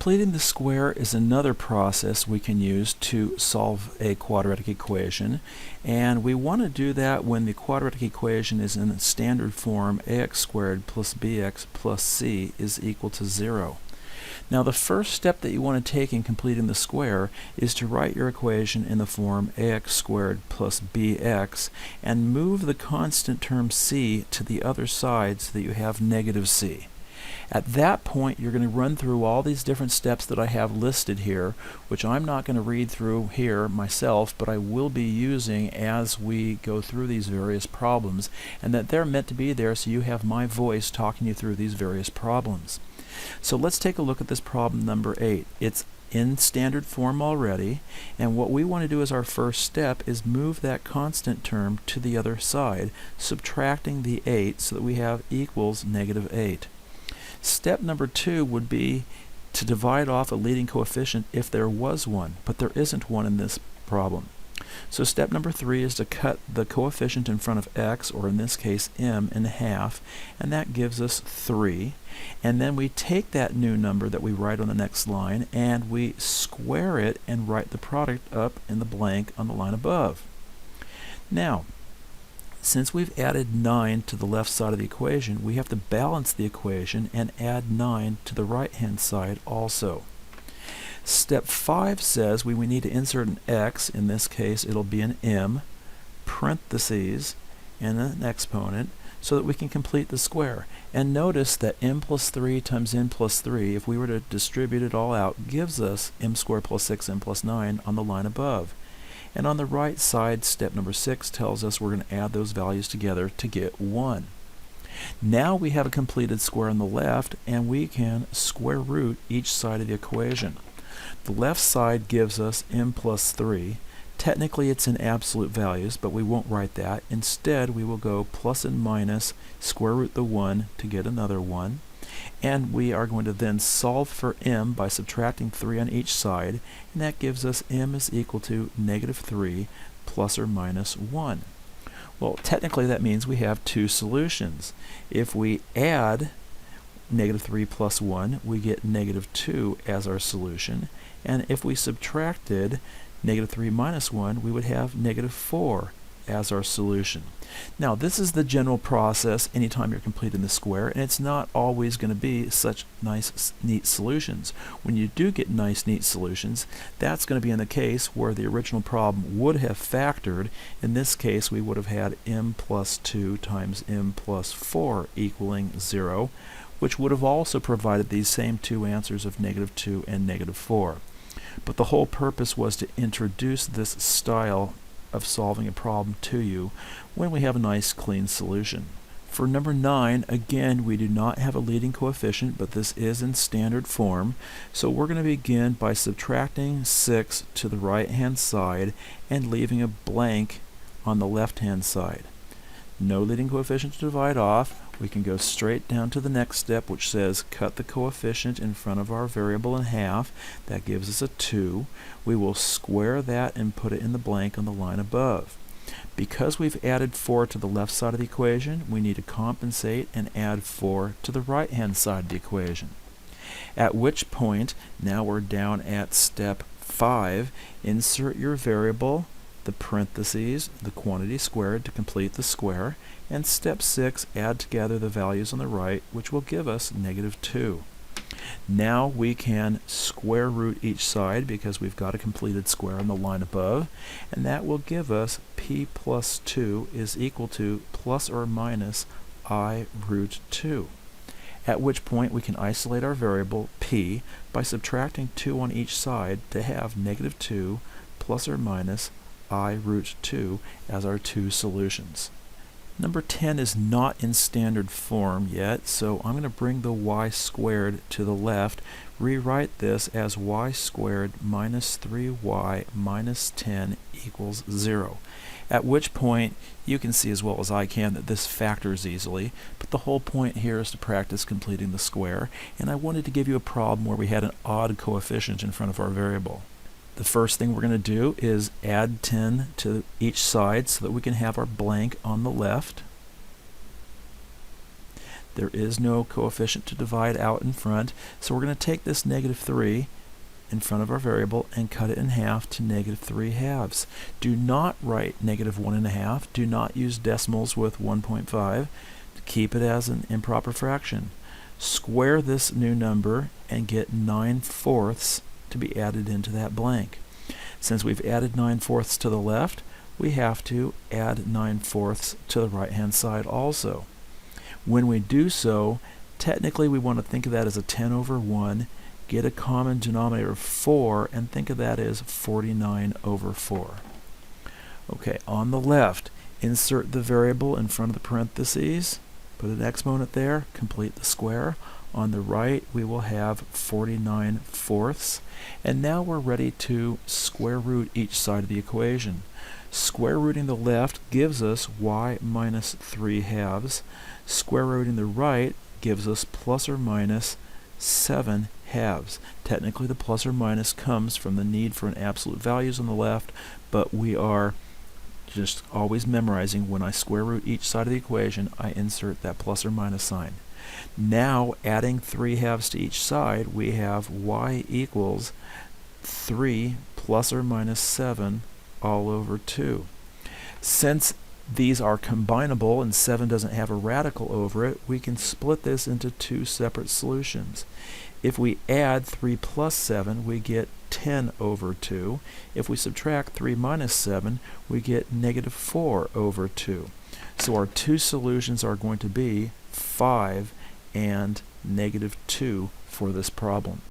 Completing the square is another process we can use to solve a quadratic equation, and we want to do that when the quadratic equation is in standard form ax squared plus bx plus c is equal to 0. Now the first step that you want to take in completing the square is to write your equation in the form ax squared plus bx and move the constant term c to the other side so that you have negative c. At that point, you're going to run through all these different steps that I have listed here, which I'm not going to read through here myself, but I will be using as we go through these various problems, and that they're meant to be there so you have my voice talking you through these various problems. So let's take a look at this problem number 8. It's in standard form already, and what we want to do as our first step is move that constant term to the other side, subtracting the 8 so that we have equals negative 8. Step number 2 would be to divide off a leading coefficient if there was one, but there isn't one in this problem. So step number 3 is to cut the coefficient in front of x, or in this case m, in half, and that gives us 3. And then we take that new number that we write on the next line and we square it and write the product up in the blank on the line above. Now, since we've added 9 to the left side of the equation, we have to balance the equation and add 9 to the right hand side also. Step 5 says we need to insert an x, in this case it'll be an m, parentheses, and an exponent, so that we can complete the square. And notice that m plus 3 times n plus 3, if we were to distribute it all out, gives us m squared plus 6m plus 9 on the line above. And on the right side, step number 6 tells us we're going to add those values together to get 1. Now we have a completed square on the left, and we can square root each side of the equation. The left side gives us m plus 3. Technically it's in absolute values, but we won't write that. Instead, we will go plus and minus, square root the 1 to get another 1. And we are going to then solve for m by subtracting 3 on each side, and that gives us m is equal to negative 3 plus or minus 1. Well, technically that means we have two solutions. If we add negative 3 plus 1, we get negative 2 as our solution, and if we subtracted negative 3 minus 1, we would have negative 4 as our solution. Now, this is the general process anytime you're completing the square, and it's not always going to be such nice, neat solutions. When you do get nice, neat solutions, that's going to be in the case where the original problem would have factored. In this case, we would have had m plus 2 times m plus 4 equaling 0, which would have also provided these same two answers of negative 2 and negative 4. But the whole purpose was to introduce this style of solving a problem to you when we have a nice clean solution. For number 9, again, we do not have a leading coefficient, but this is in standard form, so we're going to begin by subtracting 6 to the right hand side and leaving a blank on the left hand side. No leading coefficient to divide off. We can go straight down to the next step, which says cut the coefficient in front of our variable in half. That gives us a 2. We will square that and put it in the blank on the line above. Because we've added 4 to the left side of the equation, we need to compensate and add 4 to the right hand side of the equation. At which point, now we're down at step 5. Insert your variable, the parentheses, the quantity squared to complete the square, and step 6, add together the values on the right, which will give us negative 2. Now we can square root each side because we've got a completed square on the line above, and that will give us p plus 2 is equal to plus or minus I root 2. At which point we can isolate our variable p by subtracting 2 on each side to have negative 2 plus or minus I root 2 as our two solutions. Number 10 is not in standard form yet, so I'm going to bring the y squared to the left, rewrite this as y squared minus 3y minus 10 equals 0. At which point you can see as well as I can that this factors easily, but the whole point here is to practice completing the square, and I wanted to give you a problem where we had an odd coefficient in front of our variable. The first thing we're going to do is add 10 to each side so that we can have our blank on the left. There is no coefficient to divide out in front, so we're going to take this negative 3 in front of our variable and cut it in half to negative 3 halves. Do not write negative 1 1/2. Do not use decimals with 1.5. Keep it as an improper fraction. Square this new number and get 9/4 to be added into that blank. Since we've added 9/4 to the left, we have to add 9/4 to the right hand side also. When we do so, technically we want to think of that as a 10 over 1, get a common denominator of 4, and think of that as 49 over 4. Okay, on the left, insert the variable in front of the parentheses, put an exponent there, complete the square. On the right, we will have 49/4, and now we're ready to square root each side of the equation. Square rooting the left gives us y minus 3 halves. Square rooting the right gives us plus or minus 7 halves. Technically, the plus or minus comes from the need for an absolute values on the left, but we are just always memorizing when I square root each side of the equation, I insert that plus or minus sign. Now, adding 3 halves to each side, we have y equals 3 plus or minus 7 all over 2. Since these are combinable and 7 doesn't have a radical over it, we can split this into two separate solutions. If we add 3 plus 7, we get 10 over 2. If we subtract 3 minus 7, we get negative 4 over 2. So our two solutions are going to be 5 and negative 2 for this problem.